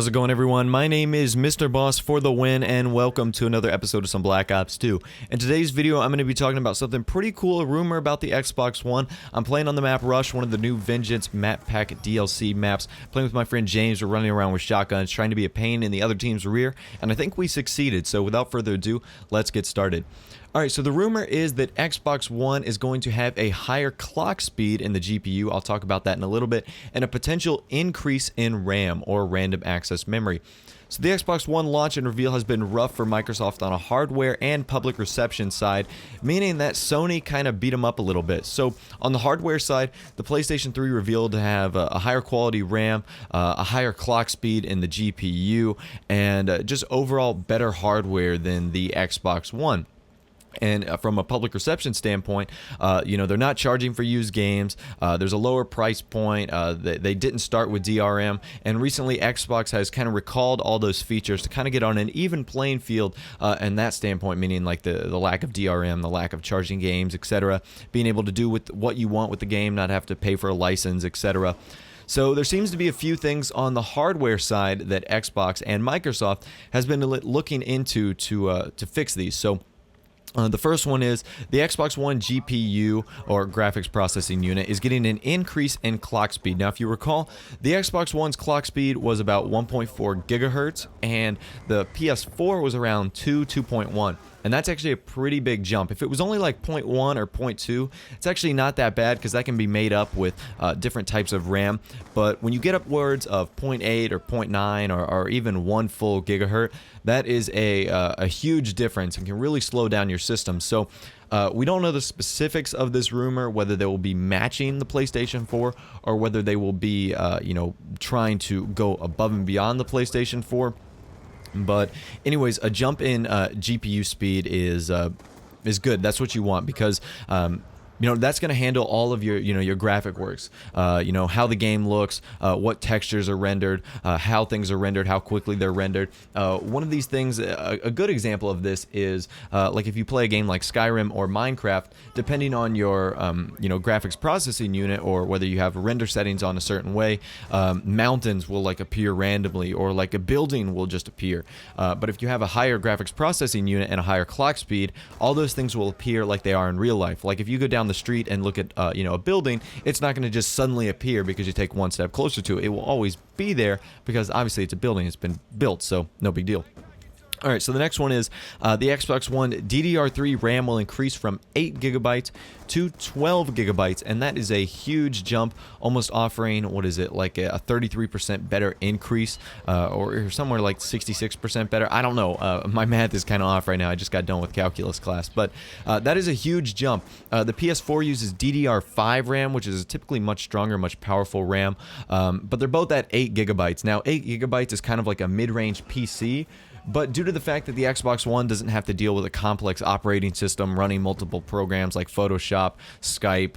How's it going, everyone? My name is Mr. Boss for the win, and welcome to another episode of some Black Ops 2. In today's video, I'm going to be talking about something pretty cool, a rumor about the Xbox One. I'm playing on the map Rush, one of the new Vengeance map pack DLC maps. Playing with my friend James, we're running around with shotguns, trying to be a pain in the other team's rear, and I think we succeeded. So without further ado, let's get started. Alright, so the rumor is that Xbox One is going to have a higher clock speed in the GPU, I'll talk about that in a little bit, and a potential increase in RAM, or random access memory. So the Xbox One launch and reveal has been rough for Microsoft on a hardware and public reception side, meaning that Sony kind of beat them up a little bit. So on the hardware side, the PlayStation 3 revealed to have a higher quality RAM, a higher clock speed in the GPU, and just overall better hardware than the Xbox One. And from a public reception standpoint, they're not charging for used games. There's a lower price point. They didn't start with DRM. And recently, Xbox has kind of recalled all those features to kind of get on an even playing field. And that standpoint, meaning like the lack of DRM, the lack of charging games, etc. Being able to do with what you want with the game, not have to pay for a license, etc. So there seems to be a few things on the hardware side that Xbox and Microsoft has been looking into to fix these. So the first one is the Xbox One GPU, or graphics processing unit, is getting an increase in clock speed. Now, if you recall, the Xbox One's clock speed was about 1.4 gigahertz, and the PS4 was around 2.1. And that's actually a pretty big jump. If it was only like 0.1 or 0.2, it's actually not that bad because that can be made up with different types of RAM. But when you get upwards of 0.8 or 0.9 or even 1 full gigahertz, that is a huge difference and can really slow down your system. So we don't know the specifics of this rumor, whether they will be matching the PlayStation 4 or whether they will be trying to go above and beyond the PlayStation 4. But anyways, a jump in GPU speed is good. That's what you want because that's going to handle all of your graphic works. How the game looks, what textures are rendered, how things are rendered, how quickly they're rendered. One of these things, a good example of this is like if you play a game like Skyrim or Minecraft, depending on your graphics processing unit or whether you have render settings on a certain way, mountains will like appear randomly or like a building will just appear. But if you have a higher graphics processing unit and a higher clock speed, all those things will appear like they are in real life. Like if you go down the street and look at a building, it's not going to just suddenly appear because you take one step closer to it. It will always be there because obviously it's a building, it's been built, so no big deal. Alright, so the next one is the Xbox One DDR3 RAM will increase from 8 gigabytes to 12 gigabytes, and that is a huge jump, almost offering, what is it, like a 33% better increase, or somewhere like 66% better. I don't know. My math is kind of off right now. I just got done with calculus class, but that is a huge jump. The PS4 uses DDR5 RAM, which is typically much stronger, much powerful RAM, but they're both at 8 gigabytes. Now, 8 gigabytes is kind of like a mid-range PC, but due to the fact that the Xbox One doesn't have to deal with a complex operating system running multiple programs like Photoshop, Skype,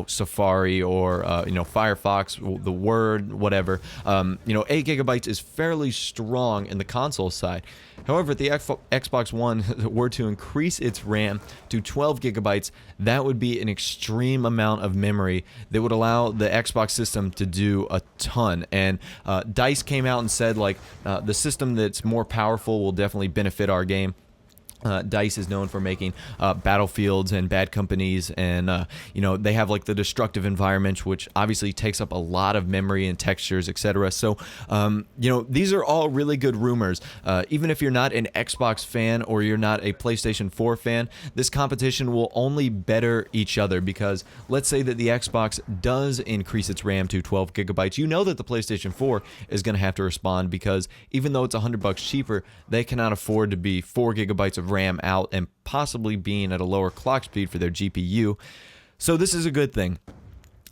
Safari, or Firefox, the Word, whatever, 8 gigabytes is fairly strong in the console side. However, if the Xbox One were to increase its RAM to 12 gigabytes, that would be an extreme amount of memory that would allow the Xbox system to do a ton. And DICE came out and said, like, the system that's more powerful will definitely benefit our game. DICE is known for making Battlefields and Bad Companies, and they have like the destructive environment, which obviously takes up a lot of memory and textures, etc. So these are all really good rumors. Even if you're not an Xbox fan or you're not a PlayStation 4 fan, this competition will only better each other, because let's say that the Xbox does increase its RAM to 12 gigabytes, you know that the PlayStation 4 is going to have to respond, because even though it's $100 cheaper, they cannot afford to be 4 gigabytes of RAM out and possibly being at a lower clock speed for their GPU. So this is a good thing.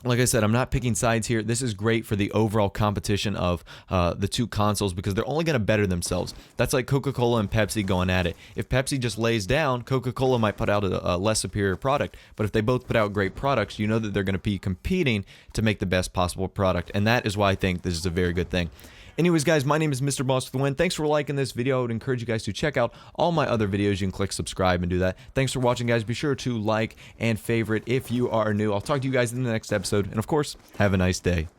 Like I said, I'm not picking sides here. This is great for the overall competition of the two consoles, because they're only going to better themselves. That's like Coca-Cola and Pepsi going at it. If Pepsi just lays down, Coca-Cola might put out a less superior product. But if they both put out great products, you know that they're going to be competing to make the best possible product. And that is why I think this is a very good thing. Anyways, guys, my name is Mr. Boss for the win. Thanks for liking this video. I would encourage you guys to check out all my other videos. You can click subscribe and do that. Thanks for watching, guys. Be sure to like and favorite if you are new. I'll talk to you guys in the next episode. And, of course, have a nice day.